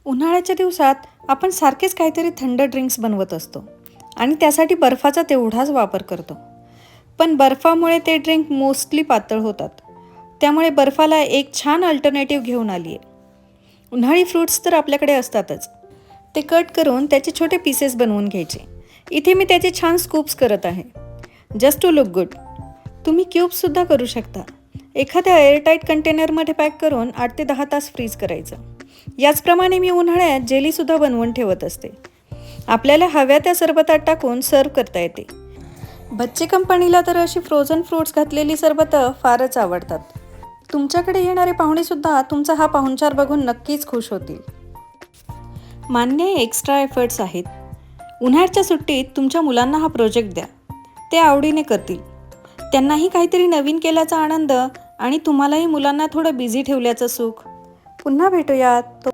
उन्हाळ्याच्या दिवसात आपण सारखेच काहीतरी थंड ड्रिंक्स बनवत असतो आणि त्यासाठी बर्फाचा तेवढाच वापर करतो. पण बर्फामुळे ते ड्रिंक मोस्टली पातळ होतात. त्यामुळे बर्फाला एक छान अल्टरनेटिव्ह घेऊन आली आहे. उन्हाळी फ्रूट्स तर आपल्याकडे असतातच. ते कट करून त्याचे छोटे पीसेस बनवून घ्यायचे. इथे मी त्याचे छान स्कूप्स करत आहे. Just to look good. तुम्ही क्यूब्ससुद्धा करू शकता. एखाद्या एअरटाईट कंटेनरमध्ये पॅक करून 8 ते 10 तास फ्रीज करायचं. याचप्रमाणे मी उन्हाळ्यात जेलीसुद्धा बनवून ठेवत असते. आपल्याला हव्या त्या सरबतात टाकून सर्व करता येते. बच्चे कंपनीला तर अशी फ्रोझन फ्रूट्स घातलेली सरबतं फारच आवडतात. तुमच्याकडे येणारे पाहुणेसुद्धा तुमचा हा पाहुणचार बघून नक्कीच खुश होतील. मान्य एक्स्ट्रा एफर्ट्स आहेत. उन्हाळ्याच्या सुट्टीत तुमच्या मुलांना हा प्रोजेक्ट द्या. ते आवडीने करतील. त्यांनाही काहीतरी नवीन केल्याचा आनंद आणि तुम्हालाही मुलांना थोडं बिझी ठेवल्याचं सुख. पुन्हा भेटूयात.